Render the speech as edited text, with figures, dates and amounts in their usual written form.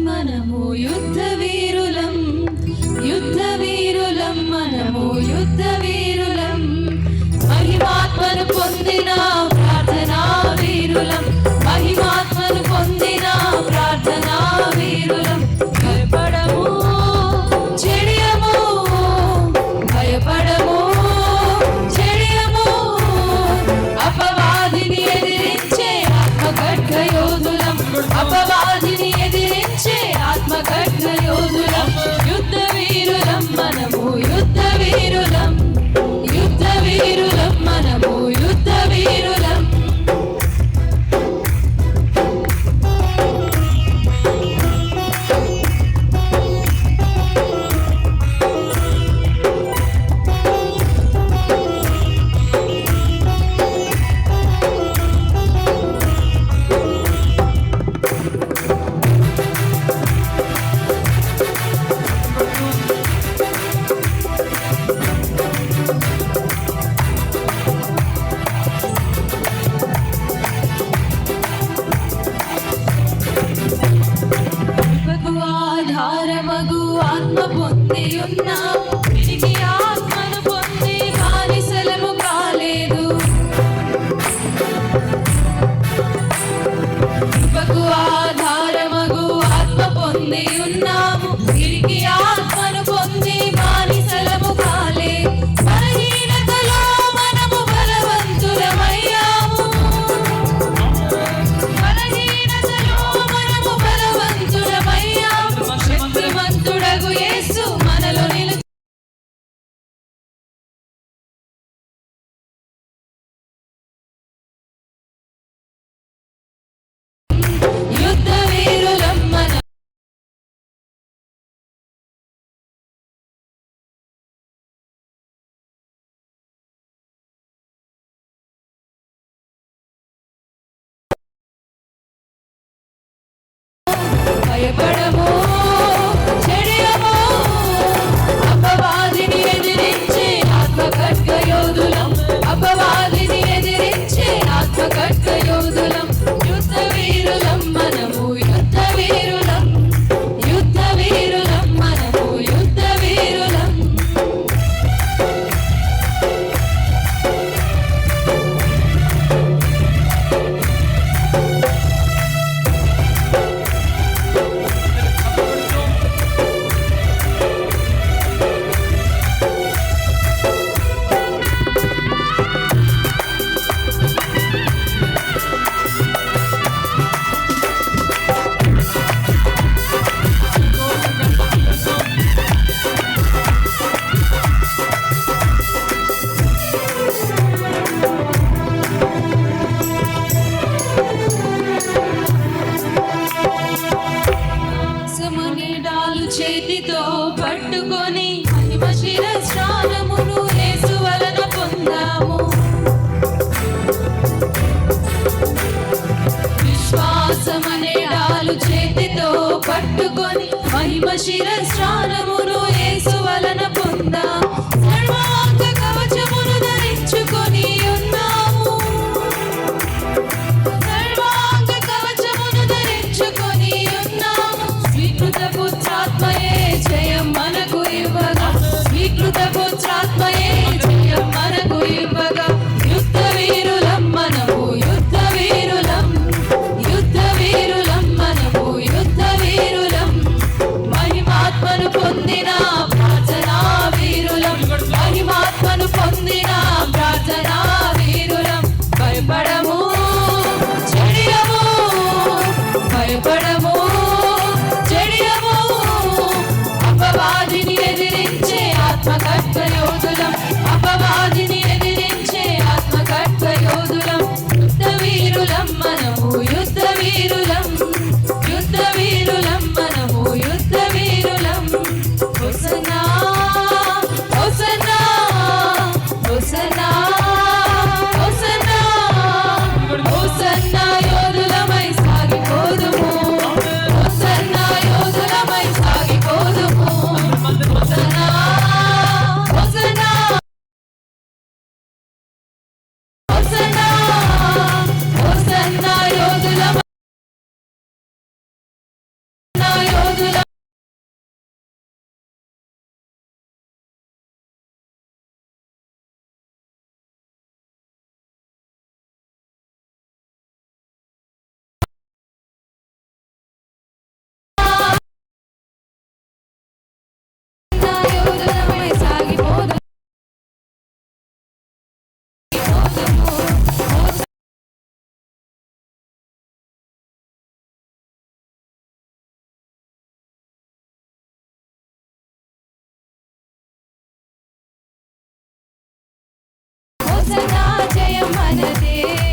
మనము యుద్ధ వీరులం, యుద్ధ వీరులం, మనము యుద్ధ వీరులం. మహిమాత్మను పొందిన ప్రార్థనా వీరులం, మహిమాత్మను పొందిన ప్రార్థనా వీరులం. భయపడము చెడియము, భయపడము చెడియము. అపవాదిని ఎదిరించే ఆత్మఖడ్గ యోధులం, అపవాదిని ఎదిరించే ఆత్మఖడ్గ యోధులం. యుద్ధ వీరులం మనము, యుద్ధ వీరులం, యుద్ధ వీరులం, మనము యుద్ధ వీరులం. ఆధారమగు ఆత్మ పొంది ఉన్నాము, వీరికి ఆత్మను పొంది బానిసలము కాలేదు. కృపకు ఆధారమగు ఆత్మ పొంది ఉన్నాము, వీరికి ఆత్మను పొంది బానిసలము కాలేదు. బలహీనతలో మనము బలవంతులమయ్యాము, బలహీనతలో మనము బలవంతులమయ్యాము. శక్తిమంతుడగు యేసు మనలో నిలిచి యుద్ధ వీరులం మనం. భయపడము చెడియము, అపవాదిని ఎదిరించే ఆత్మఖడ్గ యోధులం, అపవాదిని ఎదిరించే ఆత్మఖడ్గ యోధులం. యుద్ధ వీరులం మనము, యుద్ధ వీరులం, యుద్ధ వీరులం, మనము యుద్ధ వీరులం. సమనిడాలు చేతితో పట్టుకొని మహిమ శిరస్నానమును యేసు వలన పొందాము. విశ్వాసమనేడాలు చేతితో పట్టుకొని మహిమ శిరస్నానమును యేసు వలన పొందాము. సర్వాంగ కవచమును ధరించుకొని ఉన్నాము, సర్వాంగ కవచమును ధరించుకొని ఉన్నాము. స్వీకృత పుత్రాత్మయే జయం మనకు ఇవ్వగా, స్వీకృత పుత్రాత్మయే జయం మనకు ఇవ్వగా. యుద్ధ వీరులం మనము, యుద్ధ వీరులం, యుద్ధ వీరులం, మనము యుద్ధ వీరులం. మహిమాత్మను పొందిన ప్రార్థనా వీరులం, మహిమాత్మను పొందిన ప్రార్థనా వీరులం. భయపడము చెడియము, భయపడము చెడియము. అపవాదిని ఎదిరించే ఆత్మఖడ్గ యోధులం, జయం మనదే